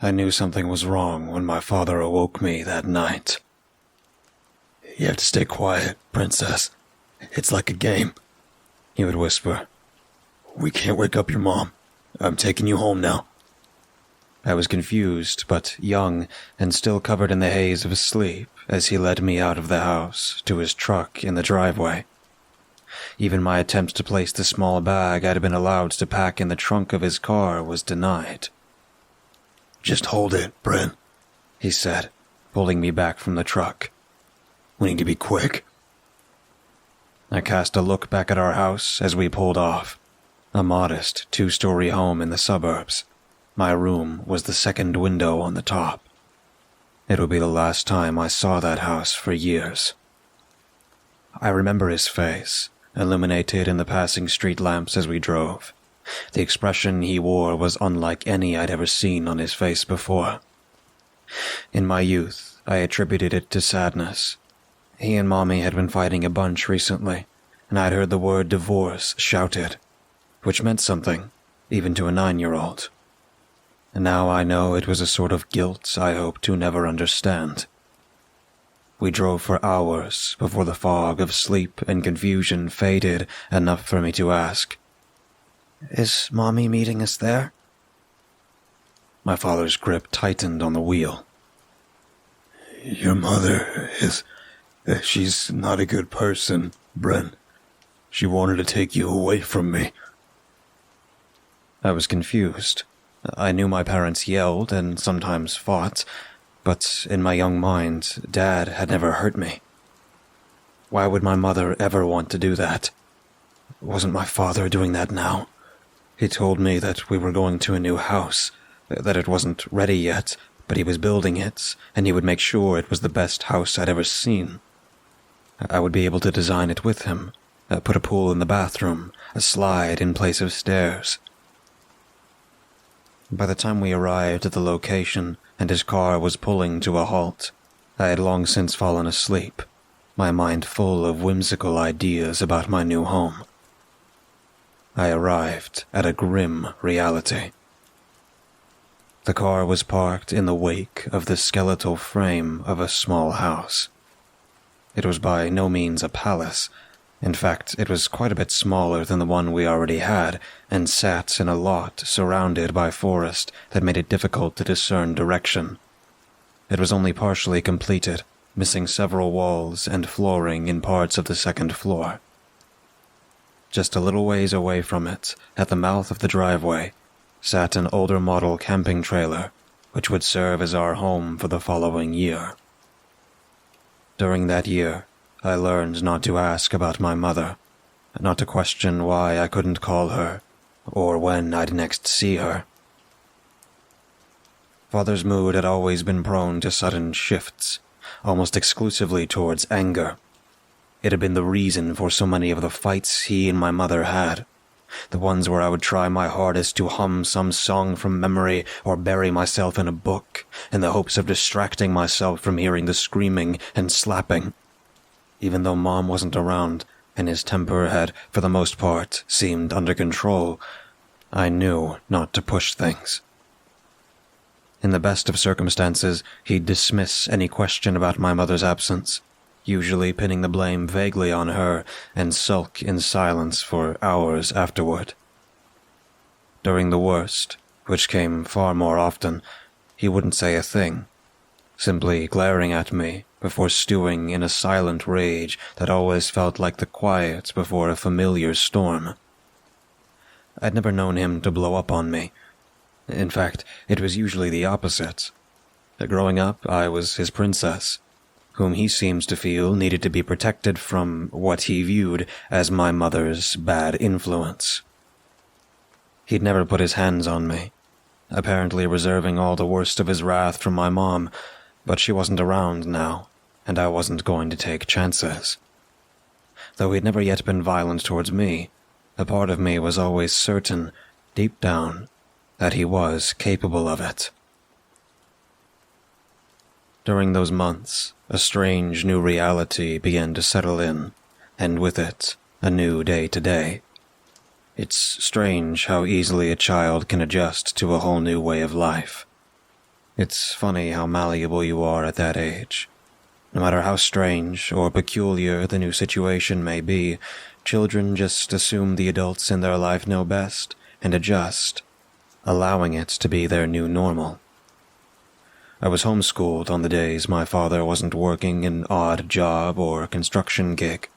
I knew something was wrong when my father awoke me that night. "You have to stay quiet, Princess. It's like a game," he would whisper. "We can't wake up your mom. I'm taking you home now." I was confused, but young and still covered in the haze of sleep as he led me out of the house to his truck in the driveway. Even my attempt to place the small bag I'd been allowed to pack in the trunk of his car was denied. "Just hold it, Bryn," he said, pulling me back from the truck. "We need to be quick." I cast a look back at our house as we pulled off, a modest 2-story home in the suburbs. My room was the second window on the top. It would be the last time I saw that house for years. I remember his face, illuminated in the passing street lamps as we drove. The expression he wore was unlike any I'd ever seen on his face before. In my youth, I attributed it to sadness. He and Mommy had been fighting a bunch recently, and I'd heard the word divorce shouted, which meant something, even to a 9-year-old. And now I know it was a sort of guilt I hope to never understand. We drove for hours before the fog of sleep and confusion faded enough for me to ask, "Is Mommy meeting us there?" My father's grip tightened on the wheel. "Your mother is... she's not a good person, Bryn. She wanted to take you away from me." I was confused. I knew my parents yelled and sometimes fought, but in my young mind, Dad had never hurt me. Why would my mother ever want to do that? Wasn't my father doing that now? He told me that we were going to a new house, that it wasn't ready yet, but he was building it, and he would make sure it was the best house I'd ever seen. I would be able to design it with him, put a pool in the bathroom, a slide in place of stairs. By the time we arrived at the location and his car was pulling to a halt, I had long since fallen asleep, my mind full of whimsical ideas about my new home. I arrived at a grim reality. The car was parked in the wake of the skeletal frame of a small house. It was by no means a palace. In fact, it was quite a bit smaller than the one we already had, and sat in a lot surrounded by forest that made it difficult to discern direction. It was only partially completed, missing several walls and flooring in parts of the second floor. Just a little ways away from it, at the mouth of the driveway, sat an older model camping trailer, which would serve as our home for the following year. During that year, I learned not to ask about my mother, not to question why I couldn't call her, or when I'd next see her. Father's mood had always been prone to sudden shifts, almost exclusively towards anger. It had been the reason for so many of the fights he and my mother had, the ones where I would try my hardest to hum some song from memory or bury myself in a book, in the hopes of distracting myself from hearing the screaming and slapping. Even though Mom wasn't around, and his temper had, for the most part, seemed under control, I knew not to push things. In the best of circumstances, he'd dismiss any question about my mother's absence, usually pinning the blame vaguely on her, and sulk in silence for hours afterward. During the worst, which came far more often, he wouldn't say a thing, simply glaring at me before stewing in a silent rage that always felt like the quiet before a familiar storm. I'd never known him to blow up on me. In fact, it was usually the opposite. Growing up, I was his princess, whom he seems to feel needed to be protected from what he viewed as my mother's bad influence. He'd never put his hands on me, apparently reserving all the worst of his wrath from my mom, but she wasn't around now, and I wasn't going to take chances. Though he'd never yet been violent towards me, a part of me was always certain, deep down, that he was capable of it. During those months, a strange new reality began to settle in, and with it, a new day-to-day. It's strange how easily a child can adjust to a whole new way of life. It's funny how malleable you are at that age. No matter how strange or peculiar the new situation may be, children just assume the adults in their life know best and adjust, allowing it to be their new normal. I was homeschooled on the days my father wasn't working an odd job or construction gig.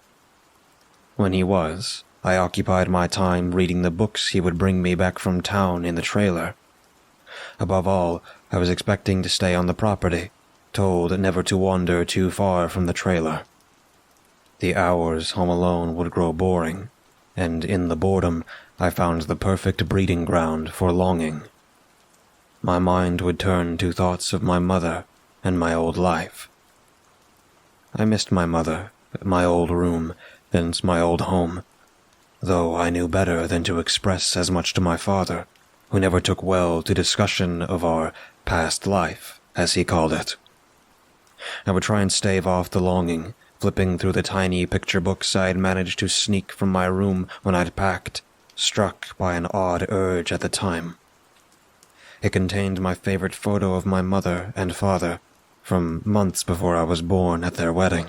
When he was, I occupied my time reading the books he would bring me back from town in the trailer. Above all, I was expecting to stay on the property, told never to wander too far from the trailer. The hours home alone would grow boring, and in the boredom, I found the perfect breeding ground for longing. My mind would turn to thoughts of my mother and my old life. I missed my mother, my old room, and my old home, though I knew better than to express as much to my father, who never took well to discussion of our past life, as he called it. I would try and stave off the longing, flipping through the tiny picture books I had managed to sneak from my room when I'd packed, struck by an odd urge at the time. It contained my favorite photo of my mother and father, from months before I was born at their wedding.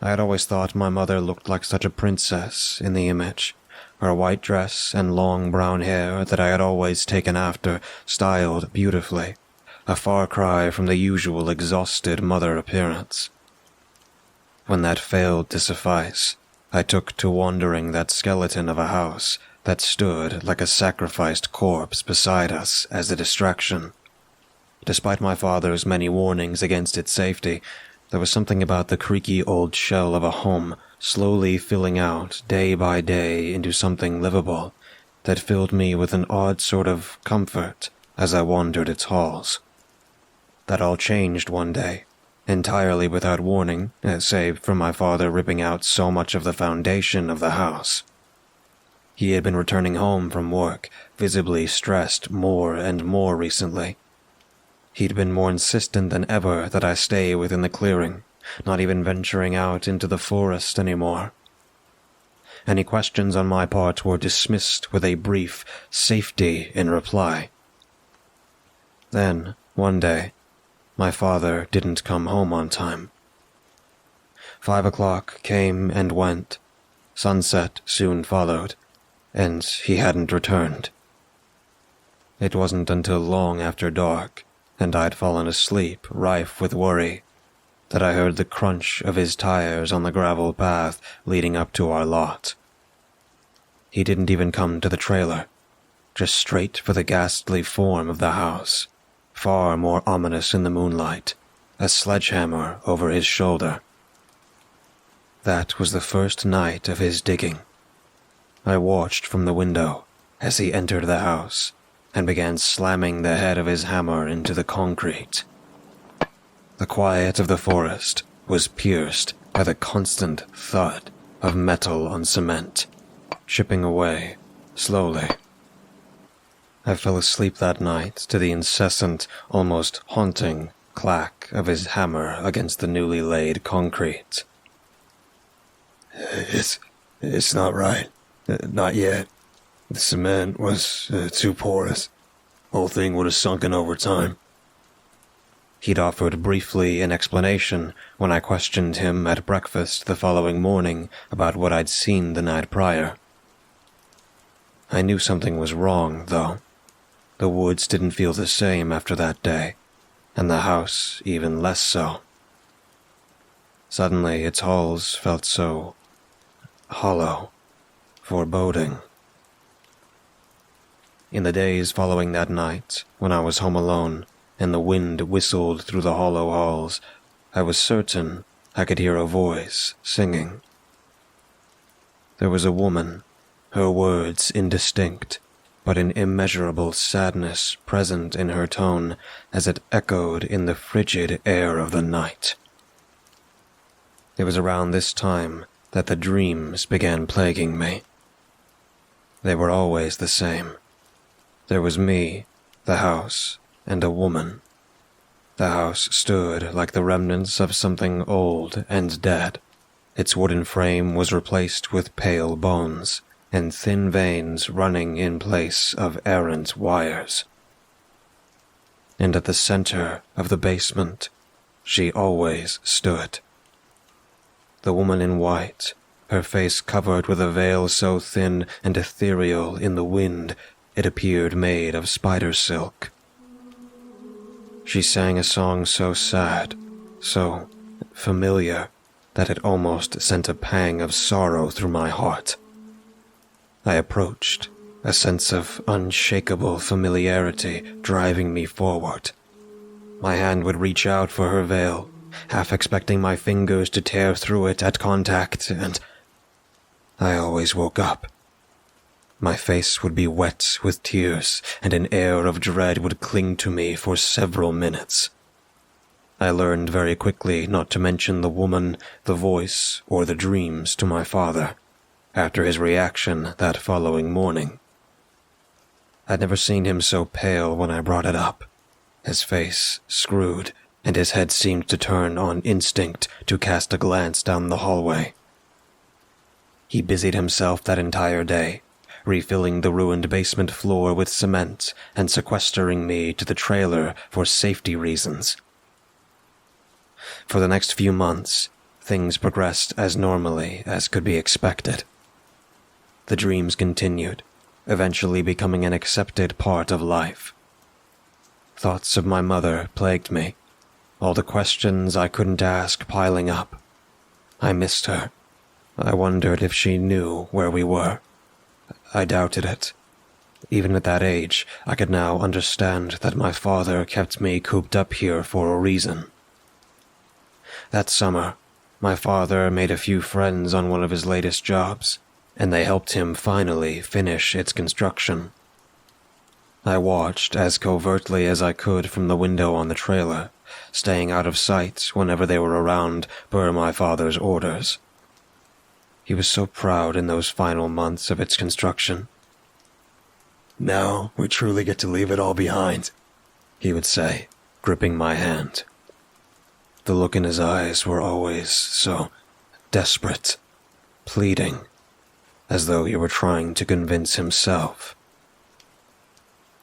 I had always thought my mother looked like such a princess in the image, her white dress and long brown hair that I had always taken after, styled beautifully, a far cry from the usual exhausted mother appearance. When that failed to suffice, I took to wandering that skeleton of a house that stood like a sacrificed corpse beside us as a distraction. Despite my father's many warnings against its safety, there was something about the creaky old shell of a home slowly filling out day by day into something livable that filled me with an odd sort of comfort as I wandered its halls. That all changed one day, entirely without warning, save for my father ripping out so much of the foundation of the house. He had been returning home from work, visibly stressed more and more recently. He'd been more insistent than ever that I stay within the clearing, not even venturing out into the forest anymore. Any questions on my part were dismissed with a brief safety in reply. Then, one day, my father didn't come home on time. 5 o'clock came and went. Sunset soon followed, and he hadn't returned. It wasn't until long after dark, and I'd fallen asleep, rife with worry, that I heard the crunch of his tires on the gravel path leading up to our lot. He didn't even come to the trailer, just straight for the ghastly form of the house, far more ominous in the moonlight, a sledgehammer over his shoulder. That was the first night of his digging. I watched from the window as he entered the house and began slamming the head of his hammer into the concrete. The quiet of the forest was pierced by the constant thud of metal on cement, chipping away slowly. I fell asleep that night to the incessant, almost haunting clack of his hammer against the newly laid concrete. It's not right. Not yet. The cement was too porous. Whole thing would have sunken over time. He'd offered briefly an explanation when I questioned him at breakfast the following morning about what I'd seen the night prior. I knew something was wrong, though. The woods didn't feel the same after that day, and the house even less so. Suddenly, its halls felt so hollow, foreboding. In the days following that night, when I was home alone, and the wind whistled through the hollow halls, I was certain I could hear a voice singing. There was a woman, her words indistinct, but an immeasurable sadness present in her tone as it echoed in the frigid air of the night. It was around this time that the dreams began plaguing me. They were always the same. There was me, the house, and a woman. The house stood like the remnants of something old and dead. Its wooden frame was replaced with pale bones, and thin veins running in place of errant wires. and at the center of the basement, she always stood. The woman in white, her face covered with a veil so thin and ethereal in the wind it appeared made of spider silk. She sang a song so sad, so familiar, that it almost sent a pang of sorrow through my heart. I approached, a sense of unshakable familiarity driving me forward. My hand would reach out for her veil, half expecting my fingers to tear through it at contact, and I always woke up. My face would be wet with tears, and an air of dread would cling to me for several minutes. I learned very quickly not to mention the woman, the voice, or the dreams to my father, after his reaction that following morning. I'd never seen him so pale when I brought it up. His face screwed, and his head seemed to turn on instinct to cast a glance down the hallway. He busied himself that entire day, refilling the ruined basement floor with cement and sequestering me to the trailer for safety reasons. For the next few months, things progressed as normally as could be expected. The dreams continued, eventually becoming an accepted part of life. Thoughts of my mother plagued me, all the questions I couldn't ask piling up. I missed her. I wondered if she knew where we were. I doubted it. Even at that age, I could now understand that my father kept me cooped up here for a reason. That summer, my father made a few friends on one of his latest jobs, and they helped him finally finish its construction. I watched as covertly as I could from the window on the trailer, staying out of sight whenever they were around per my father's orders. He was so proud in those final months of its construction. "Now we truly get to leave it all behind," he would say, gripping my hand. The look in his eyes were always so desperate, pleading, as though he were trying to convince himself.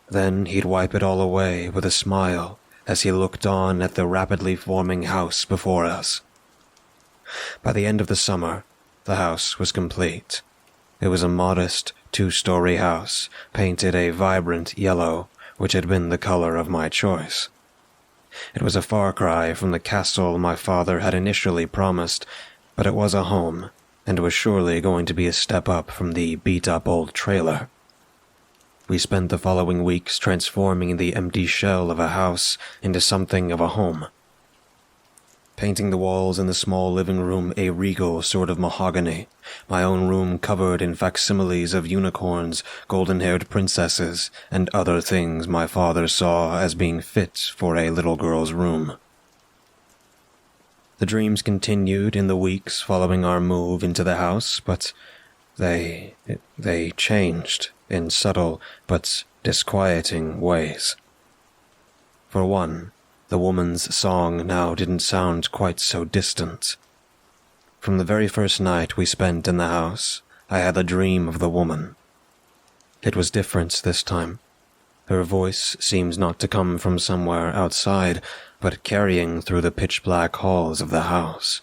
Then he'd wipe it all away with a smile as he looked on at the rapidly forming house before us. By the end of the summer, the house was complete. It was a modest, 2-story house, painted a vibrant yellow, which had been the color of my choice. It was a far cry from the castle my father had initially promised, but it was a home, and was surely going to be a step up from the beat-up old trailer. We spent the following weeks transforming the empty shell of a house into something of a home. Painting the walls in the small living room a regal sort of mahogany, my own room covered in facsimiles of unicorns, golden-haired princesses, and other things my father saw as being fit for a little girl's room. The dreams continued in the weeks following our move into the house, but they changed in subtle but disquieting ways. For one, the woman's song now didn't sound quite so distant. From the very first night we spent in the house, I had a dream of the woman. It was different this time. Her voice seemed not to come from somewhere outside, but carrying through the pitch-black halls of the house.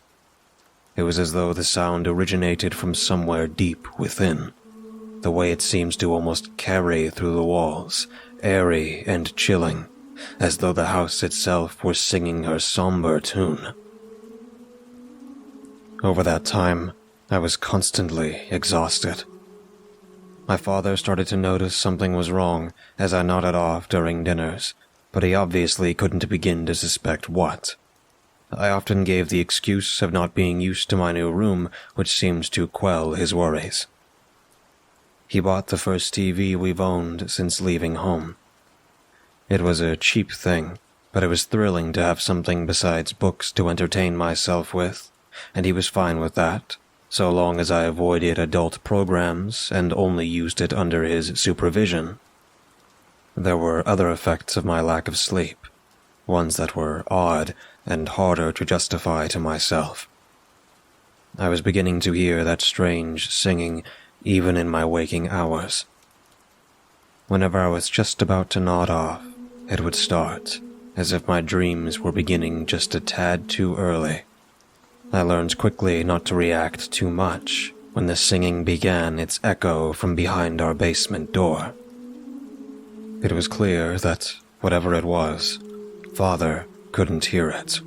It was as though the sound originated from somewhere deep within, the way it seems to almost carry through the walls, airy and chilling, as though the house itself were singing her somber tune. Over that time, I was constantly exhausted. My father started to notice something was wrong as I nodded off during dinners, but he obviously couldn't begin to suspect what. I often gave the excuse of not being used to my new room, which seemed to quell his worries. He bought the first TV we've owned since leaving home. It was a cheap thing, but it was thrilling to have something besides books to entertain myself with, and he was fine with that, so long as I avoided adult programs and only used it under his supervision. There were other effects of my lack of sleep, ones that were odd and harder to justify to myself. I was beginning to hear that strange singing even in my waking hours. Whenever I was just about to nod off, it would start, as if my dreams were beginning just a tad too early. I learned quickly not to react too much when the singing began its echo from behind our basement door. It was clear that, whatever it was, Father couldn't hear it.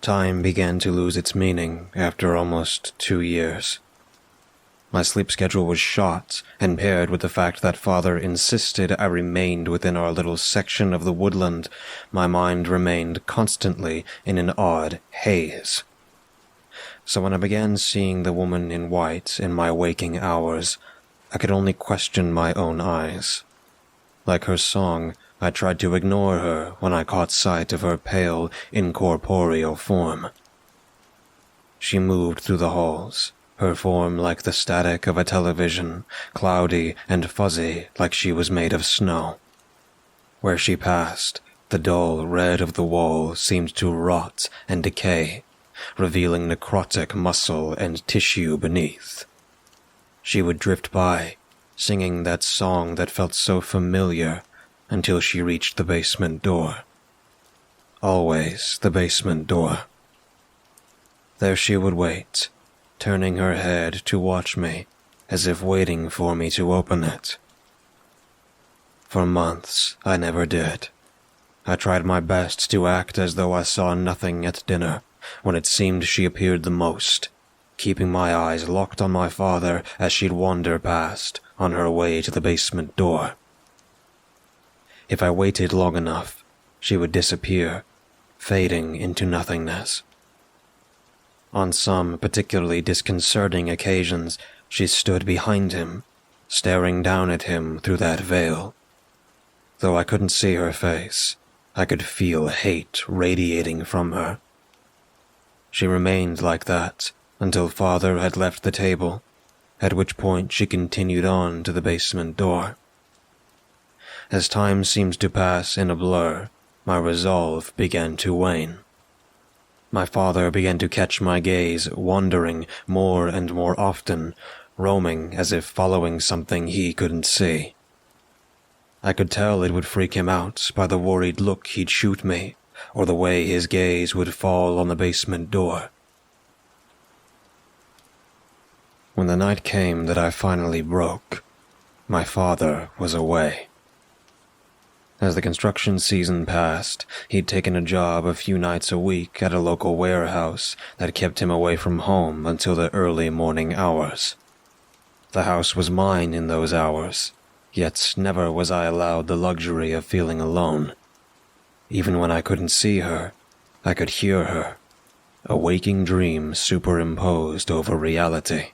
Time began to lose its meaning after almost 2 years. My sleep schedule was shot, and paired with the fact that Father insisted I remained within our little section of the woodland, my mind remained constantly in an odd haze. So when I began seeing the woman in white in my waking hours, I could only question my own eyes. Like her song, I tried to ignore her when I caught sight of her pale, incorporeal form. She moved through the halls, her form like the static of a television, cloudy and fuzzy like she was made of snow. Where she passed, the dull red of the wall seemed to rot and decay, revealing necrotic muscle and tissue beneath. She would drift by, singing that song that felt so familiar, until she reached the basement door. Always the basement door. There she would wait, turning her head to watch me, as if waiting for me to open it. For months, I never did. I tried my best to act as though I saw nothing at dinner, when it seemed she appeared the most, keeping my eyes locked on my father as she'd wander past, on her way to the basement door. If I waited long enough, she would disappear, fading into nothingness. On some particularly disconcerting occasions, she stood behind him, staring down at him through that veil. Though I couldn't see her face, I could feel hate radiating from her. She remained like that until Father had left the table, at which point she continued on to the basement door. As time seemed to pass in a blur, my resolve began to wane. My father began to catch my gaze, wandering more and more often, roaming as if following something he couldn't see. I could tell it would freak him out by the worried look he'd shoot me, or the way his gaze would fall on the basement door. When the night came that I finally broke, my father was away. As the construction season passed, he'd taken a job a few nights a week at a local warehouse that kept him away from home until the early morning hours. The house was mine in those hours, yet never was I allowed the luxury of feeling alone. Even when I couldn't see her, I could hear her, a waking dream superimposed over reality.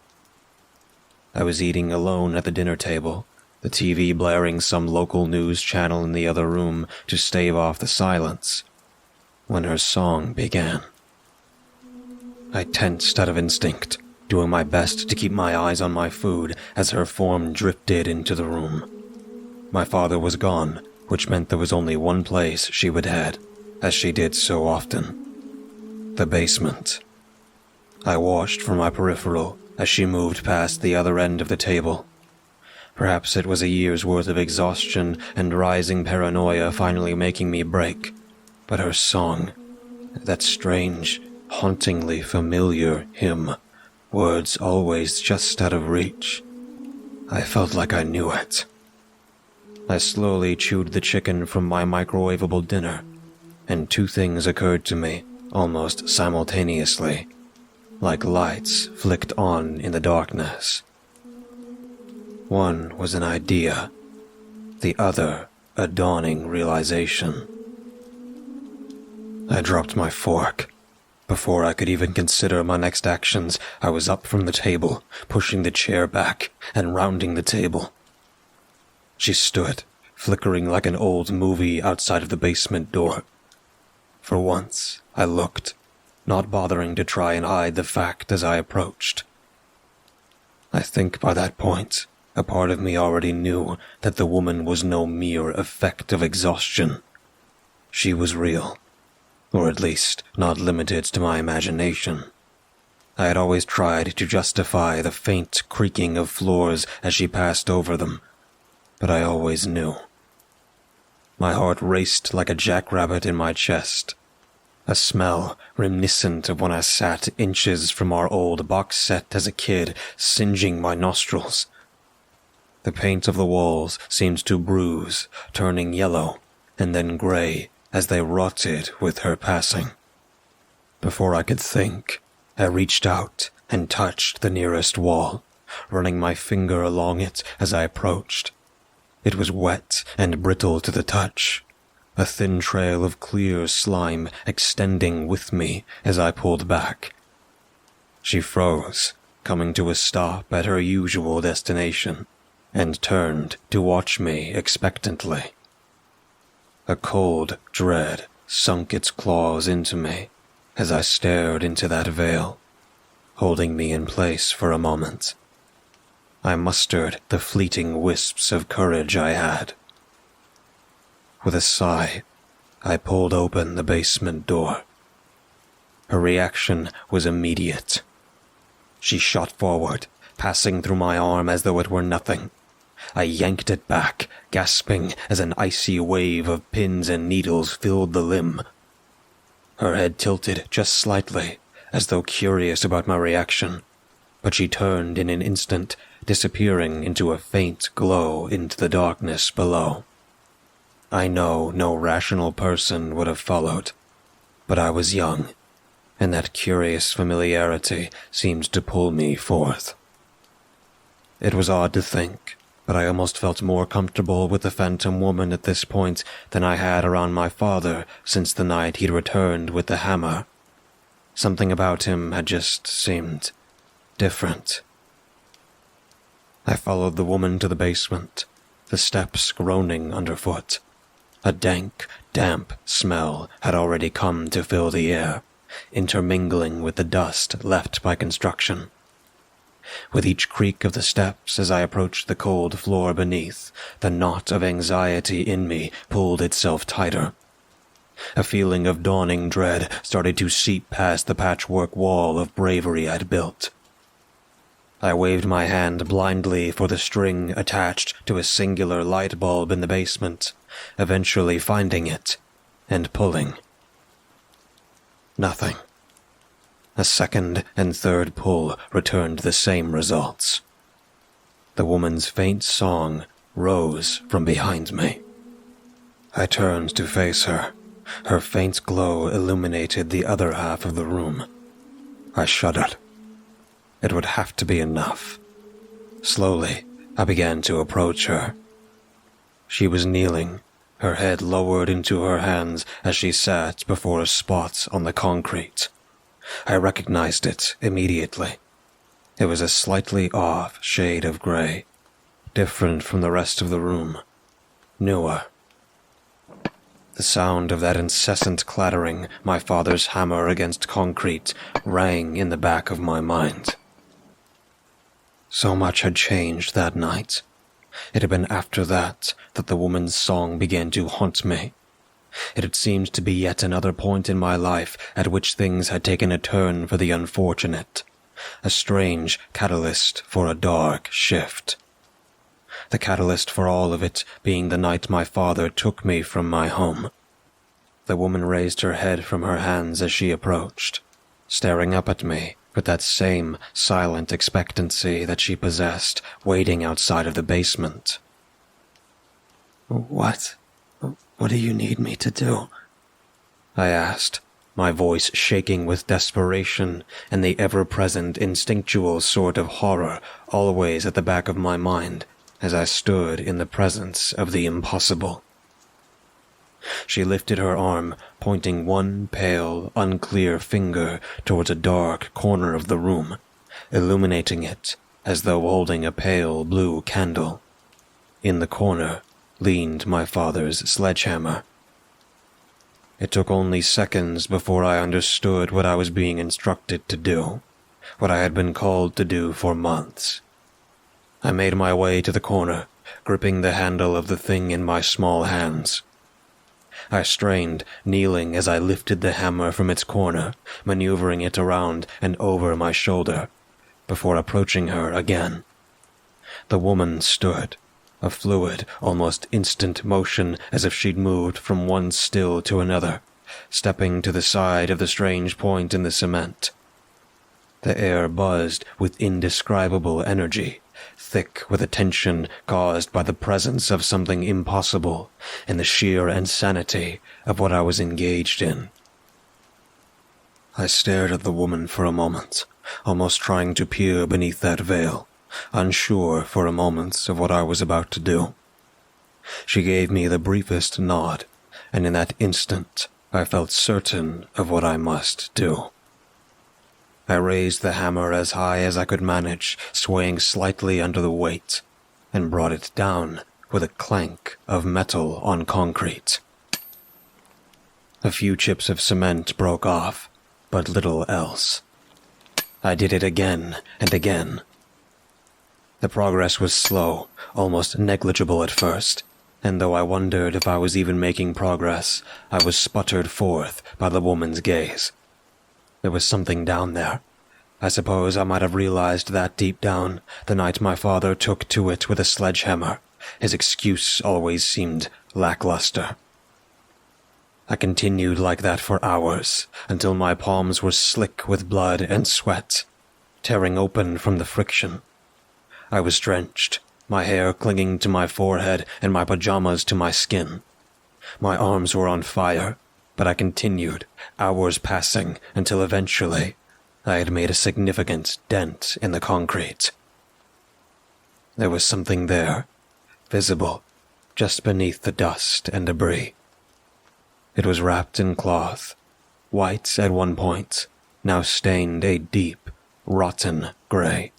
I was eating alone at the dinner table, the TV blaring some local news channel in the other room to stave off the silence, when her song began. I tensed out of instinct, doing my best to keep my eyes on my food as her form drifted into the room. My father was gone, which meant there was only one place she would head, as she did so often: the basement. I watched from my peripheral as she moved past the other end of the table. Perhaps it was a year's worth of exhaustion and rising paranoia finally making me break, but her song, that strange, hauntingly familiar hymn, words always just out of reach, I felt like I knew it. I slowly chewed the chicken from my microwavable dinner, and two things occurred to me almost simultaneously, like lights flicked on in the darkness. One was an idea, the other a dawning realization. I dropped my fork. Before I could even consider my next actions, I was up from the table, pushing the chair back and rounding the table. She stood, flickering like an old movie outside of the basement door. For once, I looked, not bothering to try and hide the fact as I approached. I think by that point, a part of me already knew that the woman was no mere effect of exhaustion. She was real, or at least not limited to my imagination. I had always tried to justify the faint creaking of floors as she passed over them, but I always knew. My heart raced like a jackrabbit in my chest. A smell reminiscent of when I sat inches from our old box set as a kid, singeing my nostrils. The paint of the walls seemed to bruise, turning yellow and then gray as they rotted with her passing. Before I could think, I reached out and touched the nearest wall, running my finger along it as I approached. It was wet and brittle to the touch, a thin trail of clear slime extending with me as I pulled back. She froze, coming to a stop at her usual destination, and turned to watch me expectantly. A cold dread sunk its claws into me as I stared into that veil, holding me in place for a moment. I mustered the fleeting wisps of courage I had. With a sigh, I pulled open the basement door. Her reaction was immediate. She shot forward, passing through my arm as though it were nothing. I yanked it back, gasping as an icy wave of pins and needles filled the limb. Her head tilted just slightly, as though curious about my reaction, but she turned in an instant, disappearing into a faint glow into the darkness below. I know no rational person would have followed, but I was young, and that curious familiarity seemed to pull me forth. It was odd to think, but I almost felt more comfortable with the phantom woman at this point than I had around my father since the night he'd returned with the hammer. Something about him had just seemed different. I followed the woman to the basement, the steps groaning underfoot. A dank, damp smell had already come to fill the air, intermingling with the dust left by construction. With each creak of the steps as I approached the cold floor beneath, the knot of anxiety in me pulled itself tighter. A feeling of dawning dread started to seep past the patchwork wall of bravery I'd built. I waved my hand blindly for the string attached to a singular light bulb in the basement, eventually finding it and pulling. Nothing. A second and third pull returned the same results. The woman's faint song rose from behind me. I turned to face her. Her faint glow illuminated the other half of the room. I shuddered. It would have to be enough. Slowly, I began to approach her. She was kneeling, her head lowered into her hands as she sat before a spot on the concrete. I recognized it immediately. It was a slightly off shade of gray, different from the rest of the room, newer. The sound of that incessant clattering, my father's hammer against concrete, rang in the back of my mind. So much had changed that night. It had been after that the woman's song began to haunt me. It had seemed to be yet another point in my life at which things had taken a turn for the unfortunate, a strange catalyst for a dark shift. The catalyst for all of it being the night my father took me from my home. The woman raised her head from her hands as she approached, staring up at me with that same silent expectancy that she possessed waiting outside of the basement. What do you need me to do? I asked, my voice shaking with desperation and the ever-present instinctual sort of horror always at the back of my mind as I stood in the presence of the impossible. She lifted her arm, pointing one pale, unclear finger towards a dark corner of the room, illuminating it as though holding a pale blue candle. In the corner leaned my father's sledgehammer. It took only seconds before I understood what I was being instructed to do, what I had been called to do for months. I made my way to the corner, gripping the handle of the thing in my small hands. I strained, kneeling as I lifted the hammer from its corner, maneuvering it around and over my shoulder, before approaching her again. The woman stood, a fluid, almost instant motion as if she'd moved from one still to another, stepping to the side of the strange point in the cement. The air buzzed with indescribable energy, thick with a tension caused by the presence of something impossible and the sheer insanity of what I was engaged in. I stared at the woman for a moment, almost trying to peer beneath that veil, unsure for a moment of what I was about to do. She gave me the briefest nod, and in that instant I felt certain of what I must do. I raised the hammer as high as I could manage, swaying slightly under the weight, and brought it down with a clank of metal on concrete. A few chips of cement broke off, but little else. I did it again and again. The progress was slow, almost negligible at first, and though I wondered if I was even making progress, I was sputtered forth by the woman's gaze. There was something down there. I suppose I might have realized that deep down, the night my father took to it with a sledgehammer. His excuse always seemed lackluster. I continued like that for hours, until my palms were slick with blood and sweat, tearing open from the friction. I was drenched, my hair clinging to my forehead and my pajamas to my skin. My arms were on fire, but I continued, hours passing, until eventually I had made a significant dent in the concrete. There was something there, visible, just beneath the dust and debris. It was wrapped in cloth, white at one point, now stained a deep, rotten gray.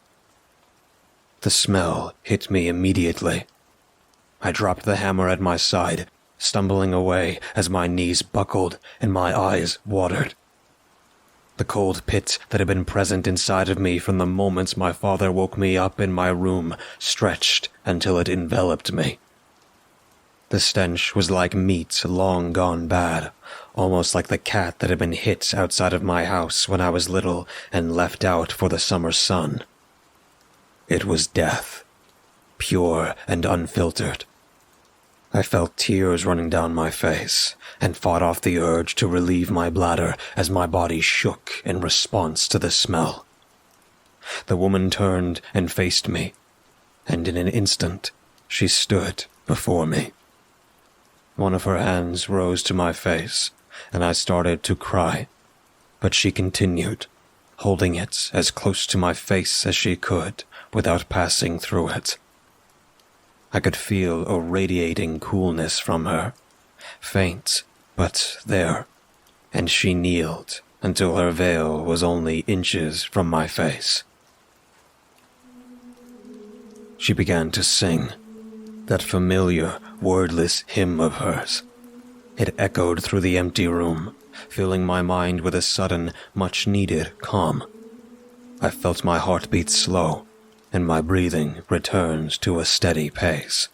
The smell hit me immediately. I dropped the hammer at my side, stumbling away as my knees buckled and my eyes watered. The cold pit that had been present inside of me from the moment my father woke me up in my room stretched until it enveloped me. The stench was like meat long gone bad, almost like the cat that had been hit outside of my house when I was little and left out for the summer sun. It was death, pure and unfiltered. I felt tears running down my face and fought off the urge to relieve my bladder as my body shook in response to the smell. The woman turned and faced me, and in an instant she stood before me. One of her hands rose to my face, and I started to cry, but she continued, holding it as close to my face as she could without passing through it. I could feel a radiating coolness from her, faint, but there, and she kneeled until her veil was only inches from my face. She began to sing, that familiar, wordless hymn of hers. It echoed through the empty room, filling my mind with a sudden, much-needed calm. I felt my heartbeat slow, and my breathing returned to a steady pace.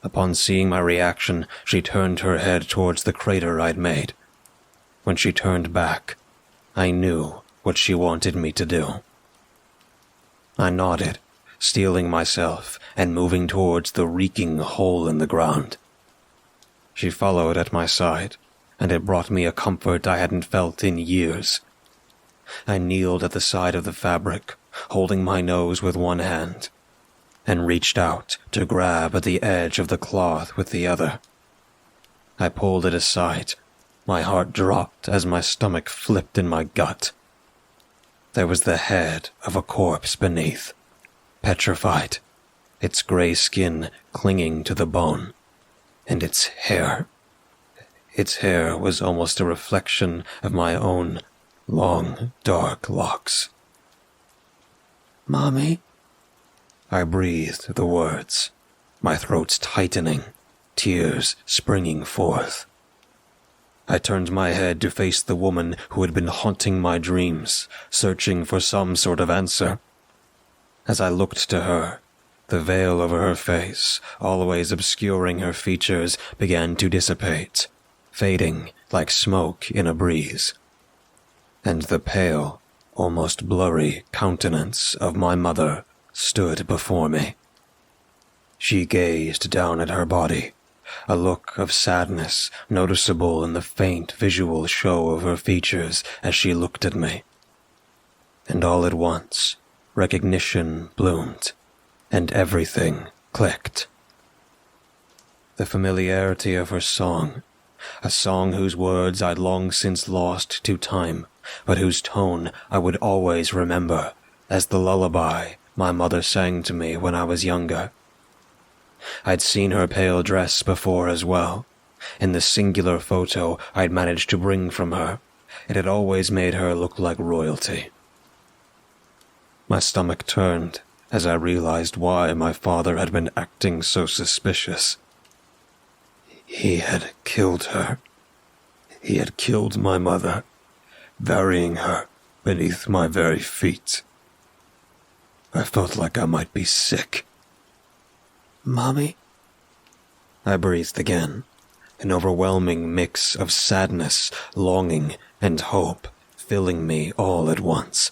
Upon seeing my reaction, she turned her head towards the crater I'd made. When she turned back, I knew what she wanted me to do. I nodded, steeling myself and moving towards the reeking hole in the ground. She followed at my side, and it brought me a comfort I hadn't felt in years. I kneeled at the side of the fabric, holding my nose with one hand, and reached out to grab at the edge of the cloth with the other. I pulled it aside. My heart dropped as my stomach flipped in my gut. There was the head of a corpse beneath, petrified, its gray skin clinging to the bone, and its hair. Its hair was almost a reflection of my own long, dark locks. "Mommy?" I breathed the words, my throat tightening, tears springing forth. I turned my head to face the woman who had been haunting my dreams, searching for some sort of answer. As I looked to her, the veil over her face, always obscuring her features, began to dissipate, fading like smoke in a breeze. And the pale, almost blurry countenance of my mother stood before me. She gazed down at her body, a look of sadness noticeable in the faint visual show of her features as she looked at me. And all at once, recognition bloomed, and everything clicked. The familiarity of her song, a song whose words I'd long since lost to time, but whose tone I would always remember as the lullaby my mother sang to me when I was younger. I'd seen her pale dress before as well. In the singular photo I'd managed to bring from her, it had always made her look like royalty. My stomach turned as I realized why my father had been acting so suspicious. He had killed her. He had killed my mother, burying her beneath my very feet. I felt like I might be sick. "Mommy?" I breathed again, an overwhelming mix of sadness, longing, and hope filling me all at once.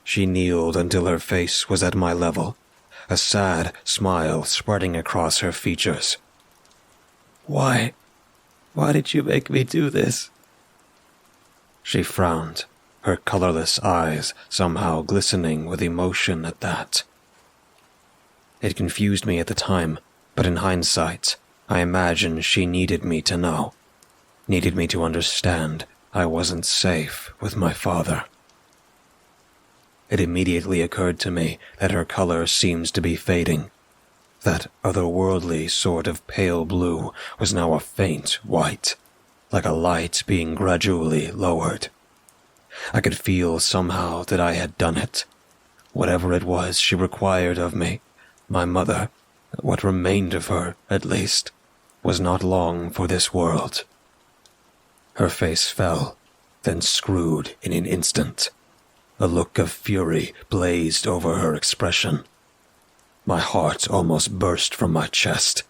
She kneeled until her face was at my level, a sad smile spreading across her features. Why did you make me do this?" She frowned, her colorless eyes somehow glistening with emotion at that. It confused me at the time, but in hindsight, I imagine she needed me to know, needed me to understand I wasn't safe with my father. It immediately occurred to me that her color seems to be fading. That otherworldly sort of pale blue was now a faint white, like a light being gradually lowered. I could feel somehow that I had done it. Whatever it was she required of me, my mother, what remained of her, at least, was not long for this world. Her face fell, then screwed in an instant. A look of fury blazed over her expression. My heart almost burst from my chest.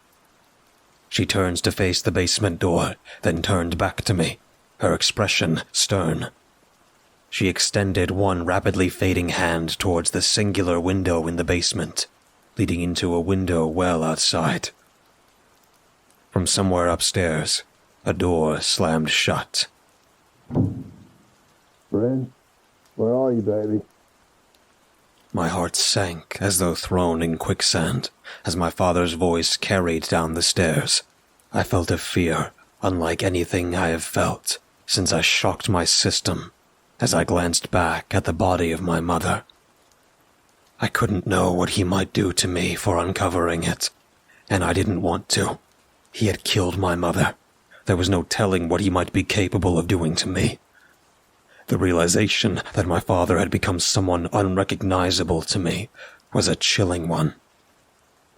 She turned to face the basement door, then turned back to me, her expression stern. She extended one rapidly fading hand towards the singular window in the basement, leading into a window well outside. From somewhere upstairs, a door slammed shut. "Bryn, where are you, baby?" My heart sank as though thrown in quicksand as my father's voice carried down the stairs. I felt a fear unlike anything I have felt since I shocked my system as I glanced back at the body of my mother. I couldn't know what he might do to me for uncovering it, and I didn't want to. He had killed my mother. There was no telling what he might be capable of doing to me. The realization that my father had become someone unrecognizable to me was a chilling one.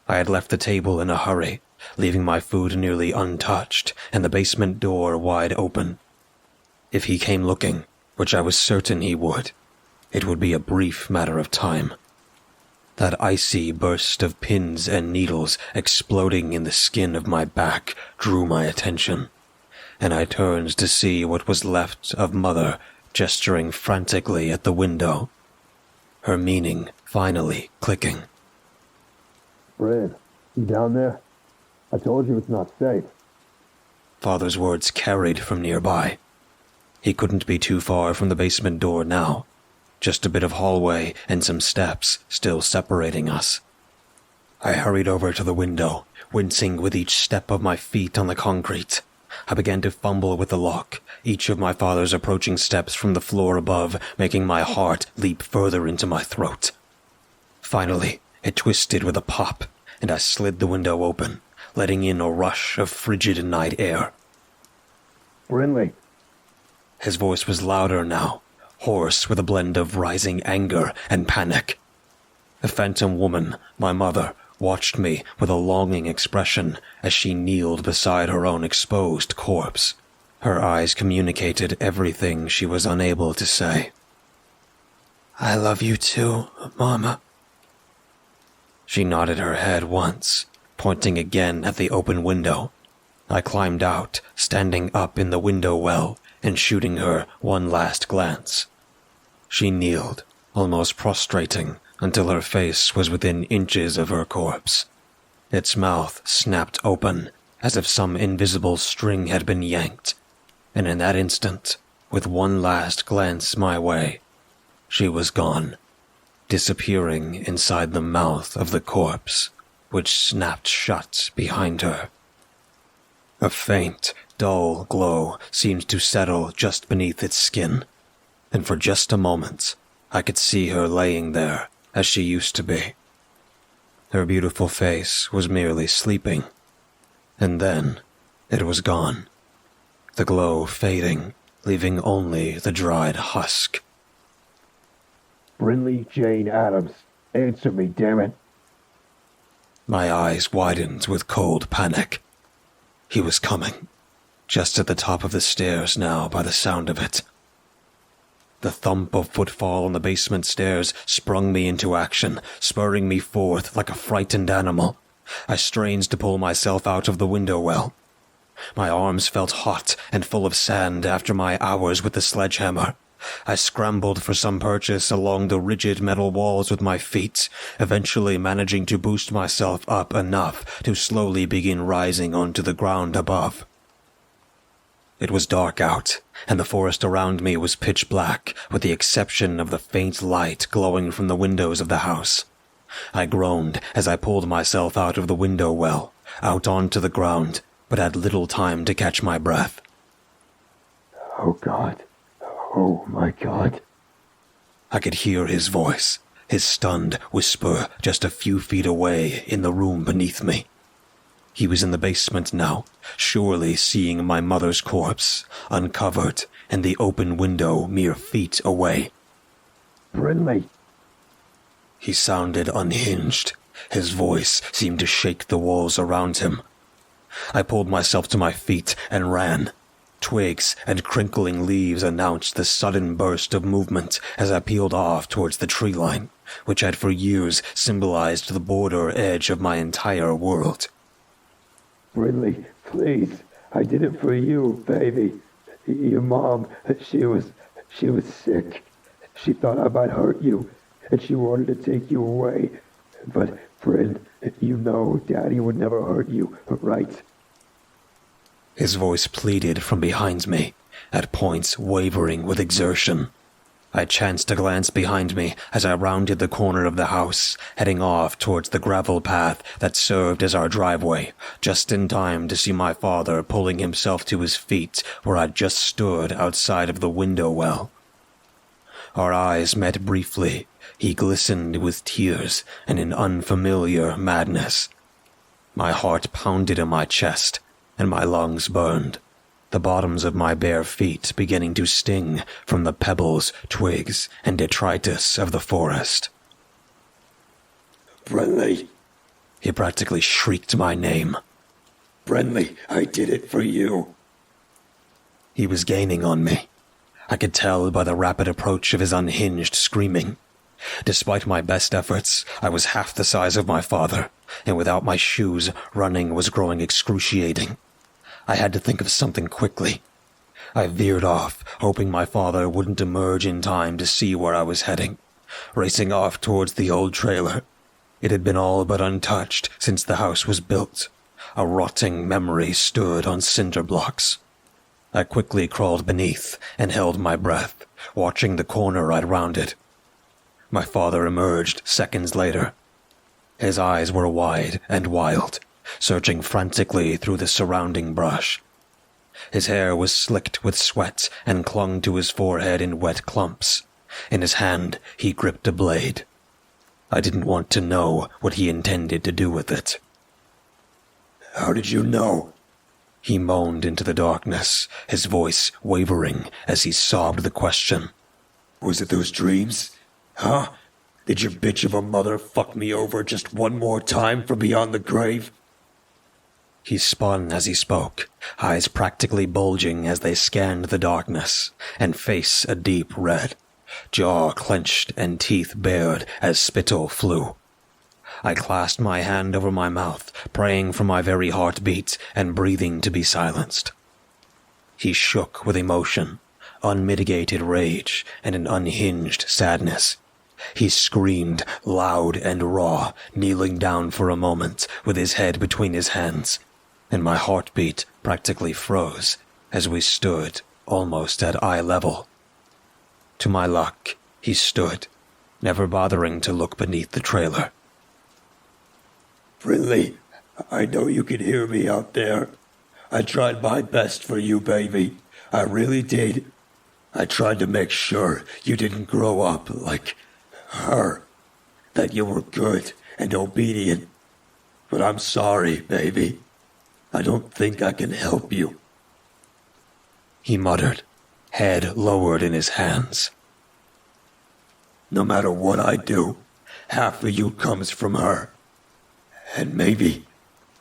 I had left the table in a hurry, leaving my food nearly untouched and the basement door wide open. If he came looking, which I was certain he would, it would be a brief matter of time. That icy burst of pins and needles exploding in the skin of my back drew my attention, and I turned to see what was left of Mother gesturing frantically at the window, her meaning finally clicking. "Bryn, you down there? I told you it's not safe." Father's words carried from nearby. He couldn't be too far from the basement door now, just a bit of hallway and some steps still separating us. I hurried over to the window, wincing with each step of my feet on the concrete. I began to fumble with the lock, each of my father's approaching steps from the floor above making my heart leap further into my throat. Finally, it twisted with a pop, and I slid the window open, letting in a rush of frigid night air. "Brinley." His voice was louder now, hoarse with a blend of rising anger and panic. The phantom woman, my mother, watched me with a longing expression as she kneeled beside her own exposed corpse. Her eyes communicated everything she was unable to say. "I love you too, Mama." She nodded her head once, pointing again at the open window. I climbed out, standing up in the window well and shooting her one last glance. She kneeled, almost prostrating, until her face was within inches of her corpse. Its mouth snapped open as if some invisible string had been yanked, and in that instant, with one last glance my way, she was gone, disappearing inside the mouth of the corpse, which snapped shut behind her. A faint, dull glow seemed to settle just beneath its skin, and for just a moment I could see her laying there as she used to be. Her beautiful face was merely sleeping, and then it was gone, the glow fading, leaving only the dried husk. Brinley Jane Adams, answer me, damn it. My eyes widened with cold panic. He was coming, just at the top of the stairs now by the sound of it. The thump of footfall on the basement stairs sprung me into action, spurring me forth like a frightened animal. I strained to pull myself out of the window well. My arms felt hot and full of sand after my hours with the sledgehammer. I scrambled for some purchase along the rigid metal walls with my feet, eventually managing to boost myself up enough to slowly begin rising onto the ground above. It was dark out, and the forest around me was pitch black, with the exception of the faint light glowing from the windows of the house. I groaned as I pulled myself out of the window well, out onto the ground, but had little time to catch my breath. Oh God. Oh my God. I could hear his voice, his stunned whisper just a few feet away in the room beneath me. He was in the basement now, surely seeing my mother's corpse, uncovered, and the open window mere feet away. Brinley. He sounded unhinged. His voice seemed to shake the walls around him. I pulled myself to my feet and ran. Twigs and crinkling leaves announced the sudden burst of movement as I peeled off towards the tree line, which had for years symbolized the border edge of my entire world. Brinley, please. I did it for you, baby. Your mom, she was sick. She thought I might hurt you, and she wanted to take you away. But, friend, you know Daddy would never hurt you, right? His voice pleaded from behind me, at points wavering with exertion. I chanced to glance behind me as I rounded the corner of the house, heading off towards the gravel path that served as our driveway, just in time to see my father pulling himself to his feet where I'd just stood outside of the window well. Our eyes met briefly. He glistened with tears and an unfamiliar madness. My heart pounded in my chest, and my lungs burned, the bottoms of my bare feet beginning to sting from the pebbles, twigs, and detritus of the forest. Brinley. He practically shrieked my name. Brinley, I did it for you. He was gaining on me. I could tell by the rapid approach of his unhinged screaming. Despite my best efforts, I was half the size of my father, and without my shoes, running was growing excruciating. I had to think of something quickly. I veered off, hoping my father wouldn't emerge in time to see where I was heading, racing off towards the old trailer. It had been all but untouched since the house was built. A rotting memory stood on cinder blocks. I quickly crawled beneath and held my breath, watching the corner I'd rounded. My father emerged seconds later. His eyes were wide and wild, searching frantically through the surrounding brush. His hair was slicked with sweat and clung to his forehead in wet clumps. In his hand, he gripped a blade. I didn't want to know what he intended to do with it. How did you know? He moaned into the darkness, his voice wavering as he sobbed the question. Was it those dreams? Huh? Did your bitch of a mother fuck me over just one more time from beyond the grave? He spun as he spoke, eyes practically bulging as they scanned the darkness, and face a deep red, jaw clenched and teeth bared as spittle flew. I clasped my hand over my mouth, praying for my very heartbeat and breathing to be silenced. He shook with emotion, unmitigated rage, and an unhinged sadness. He screamed, loud and raw, kneeling down for a moment with his head between his hands, and my heartbeat practically froze as we stood almost at eye level. To my luck, he stood, never bothering to look beneath the trailer. Brinley, I know you can hear me out there. I tried my best for you, baby. I really did. I tried to make sure you didn't grow up like her, that you were good and obedient. But I'm sorry, baby. I don't think I can help you. He muttered, head lowered in his hands. No matter what I do, half of you comes from her. And maybe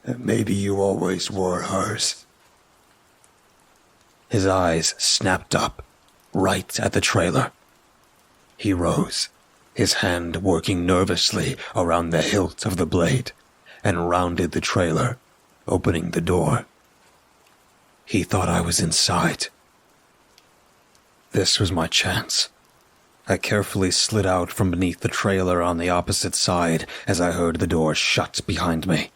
you always were hers. His eyes snapped up, right at the trailer. He rose, his hand working nervously around the hilt of the blade, and rounded the trailer, opening the door. He thought I was inside. This was my chance. I carefully slid out from beneath the trailer on the opposite side as I heard the door shut behind me.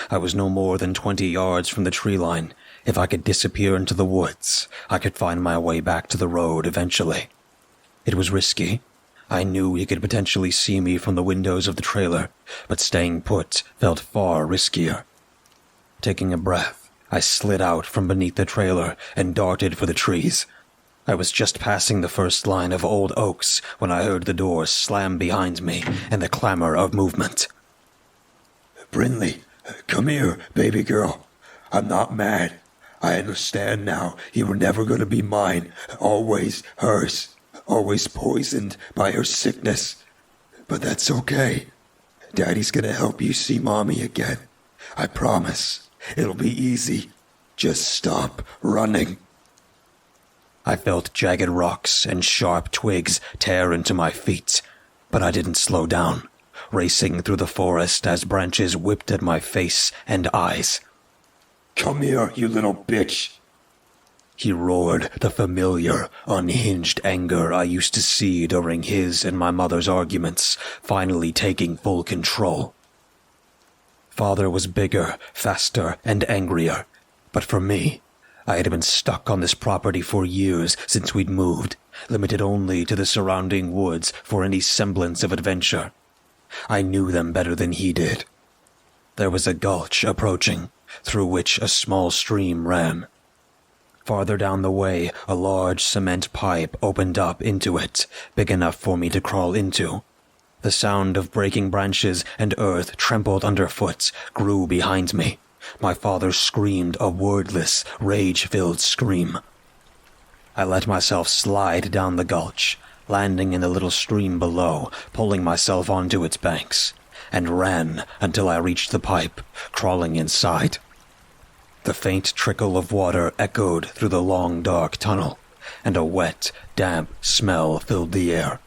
I was no more than 20 yards from the tree line. If I could disappear into the woods, I could find my way back to the road eventually. It was risky. I knew he could potentially see me from the windows of the trailer, but staying put felt far riskier. Taking a breath, I slid out from beneath the trailer and darted for the trees. I was just passing the first line of old oaks when I heard the door slam behind me and the clamor of movement. Brinley, come here, baby girl. I'm not mad. I understand now you were never going to be mine, always hers, always poisoned by her sickness. But that's okay. Daddy's going to help you see Mommy again. I promise. It'll be easy. Just stop running. I felt jagged rocks and sharp twigs tear into my feet, but I didn't slow down, racing through the forest as branches whipped at my face and eyes. Come here, you little bitch. He roared the familiar, unhinged anger I used to see during his and my mother's arguments, finally taking full control. Father was bigger, faster, and angrier, but for me, I had been stuck on this property for years since we'd moved, limited only to the surrounding woods for any semblance of adventure. I knew them better than he did. There was a gulch approaching, through which a small stream ran. Farther down the way, a large cement pipe opened up into it, big enough for me to crawl into. The sound of breaking branches and earth trampled underfoot grew behind me. My father screamed a wordless, rage-filled scream. I let myself slide down the gulch, landing in the little stream below, pulling myself onto its banks, and ran until I reached the pipe, crawling inside. The faint trickle of water echoed through the long, dark tunnel, and a wet, damp smell filled the air.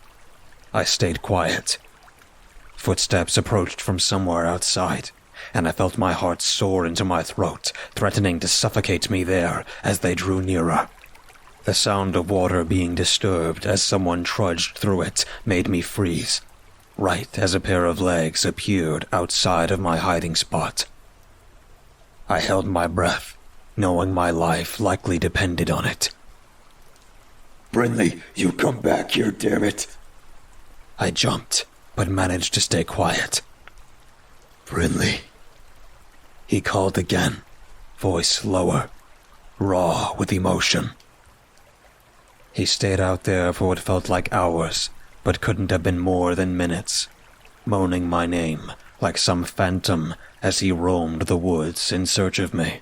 I stayed quiet. Footsteps approached from somewhere outside, and I felt my heart soar into my throat, threatening to suffocate me there as they drew nearer. The sound of water being disturbed as someone trudged through it made me freeze, right as a pair of legs appeared outside of my hiding spot. I held my breath, knowing my life likely depended on it. Brinley, you come back here, damn it. I jumped, but managed to stay quiet. Brinley. He called again, voice lower, raw with emotion. He stayed out there for what felt like hours, but couldn't have been more than minutes, moaning my name like some phantom as he roamed the woods in search of me.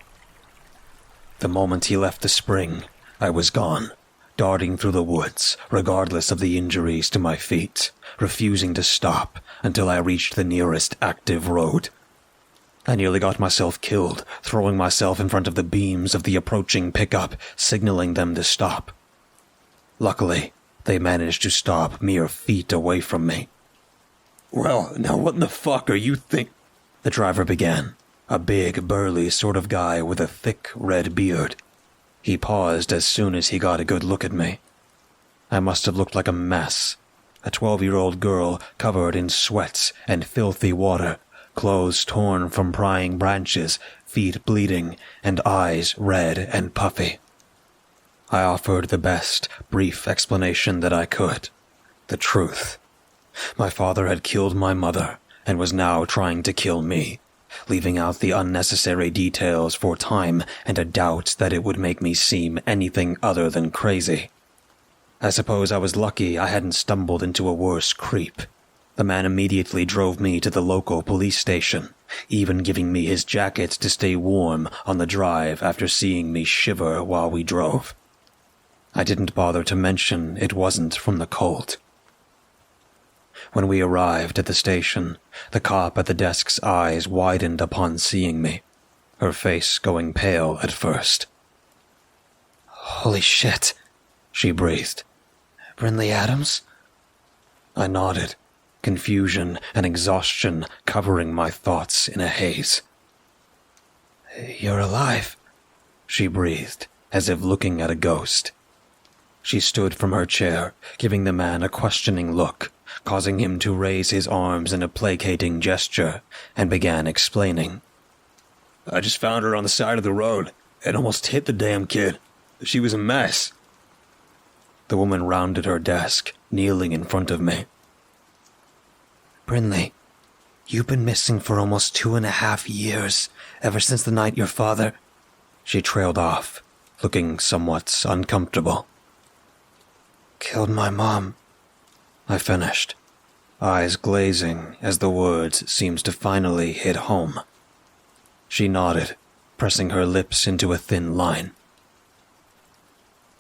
The moment he left the spring, I was gone, darting through the woods, regardless of the injuries to my feet, refusing to stop until I reached the nearest active road. I nearly got myself killed, throwing myself in front of the beams of the approaching pickup, signaling them to stop. Luckily, they managed to stop mere feet away from me. Well, now what in the fuck are you The driver began, a big, burly sort of guy with a thick, red beard. He paused as soon as he got a good look at me. I must have looked like a mess, a 12-year-old girl covered in sweat and filthy water, clothes torn from prying branches, feet bleeding, and eyes red and puffy. I offered the best, brief explanation that I could. The truth. My father had killed my mother and was now trying to kill me, leaving out the unnecessary details for time and a doubt that it would make me seem anything other than crazy. I suppose I was lucky I hadn't stumbled into a worse creep. The man immediately drove me to the local police station, even giving me his jacket to stay warm on the drive after seeing me shiver while we drove. I didn't bother to mention it wasn't from the cold. When we arrived at the station, the cop at the desk's eyes widened upon seeing me, her face going pale at first. "Holy shit," she breathed. "Brinley Adams?" I nodded, confusion and exhaustion covering my thoughts in a haze. "You're alive," she breathed, as if looking at a ghost. She stood from her chair, giving the man a questioning look, causing him to raise his arms in a placating gesture, and began explaining. "I just found her on the side of the road and almost hit the damn kid. She was a mess." The woman rounded her desk, kneeling in front of me. "Brinley, you've been missing for almost 2.5 years, ever since the night your father—" She trailed off, looking somewhat uncomfortable. "Killed my mom," I finished, eyes glazing as the words seemed to finally hit home. She nodded, pressing her lips into a thin line.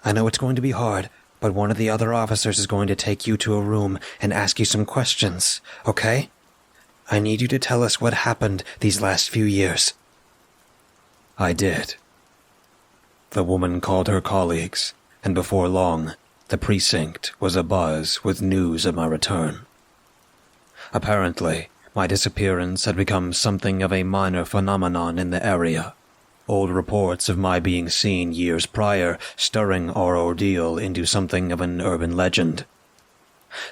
"I know it's going to be hard, but one of the other officers is going to take you to a room and ask you some questions, okay? I need you to tell us what happened these last few years." I did. The woman called her colleagues, and before long, the precinct was abuzz with news of my return. Apparently, my disappearance had become something of a minor phenomenon in the area, old reports of my being seen years prior stirring our ordeal into something of an urban legend.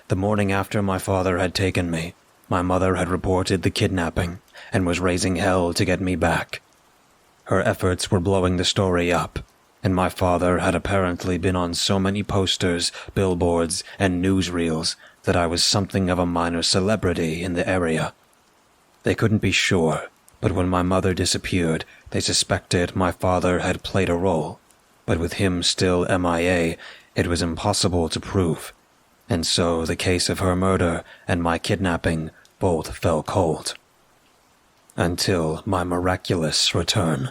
The morning after my father had taken me, my mother had reported the kidnapping and was raising hell to get me back. Her efforts were blowing the story up, and my father had apparently been on so many posters, billboards, and newsreels that I was something of a minor celebrity in the area. They couldn't be sure, but when my mother disappeared, they suspected my father had played a role, but with him still MIA, it was impossible to prove, and so the case of her murder and my kidnapping both fell cold. Until my miraculous return.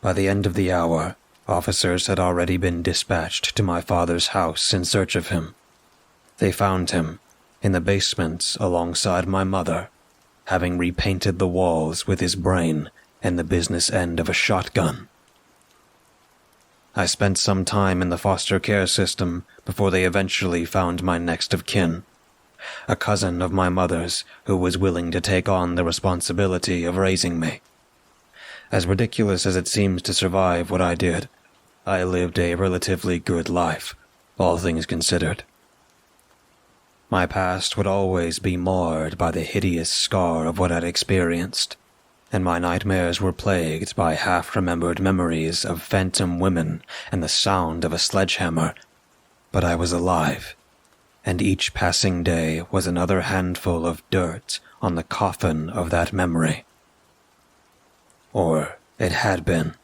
By the end of the hour, officers had already been dispatched to my father's house in search of him. They found him in the basement alongside my mother, having repainted the walls with his brain and the business end of a shotgun. I spent some time in the foster care system before they eventually found my next of kin, a cousin of my mother's who was willing to take on the responsibility of raising me. As ridiculous as it seems to survive what I did, I lived a relatively good life, all things considered. My past would always be marred by the hideous scar of what I'd experienced, and my nightmares were plagued by half-remembered memories of phantom women and the sound of a sledgehammer. But I was alive, and each passing day was another handful of dirt on the coffin of that memory. Or it had been.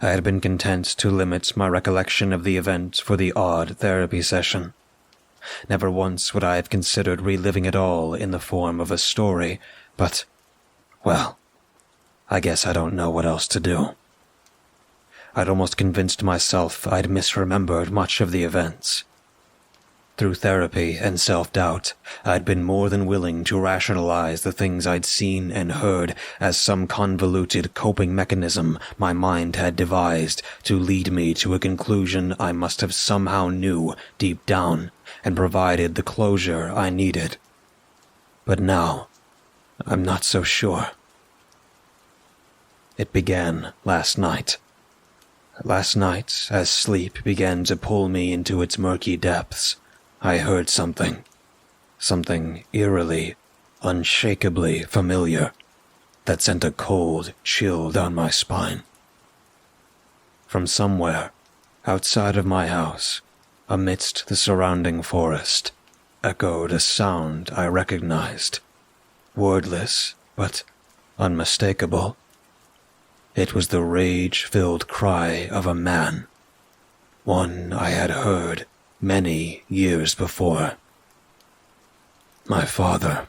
I had been content to limit my recollection of the event for the odd therapy session. Never once would I have considered reliving it all in the form of a story, but, well, I guess I don't know what else to do. I'd almost convinced myself I'd misremembered much of the events. Through therapy and self-doubt, I'd been more than willing to rationalize the things I'd seen and heard as some convoluted coping mechanism my mind had devised to lead me to a conclusion I must have somehow knew deep down and provided the closure I needed. But now, I'm not so sure. It began last night. Last night, as sleep began to pull me into its murky depths, I heard something eerily, unshakably familiar, that sent a cold chill down my spine. From somewhere, outside of my house, amidst the surrounding forest, echoed a sound I recognized, wordless but unmistakable. It was the rage-filled cry of a man, one I had heard many years before. My father.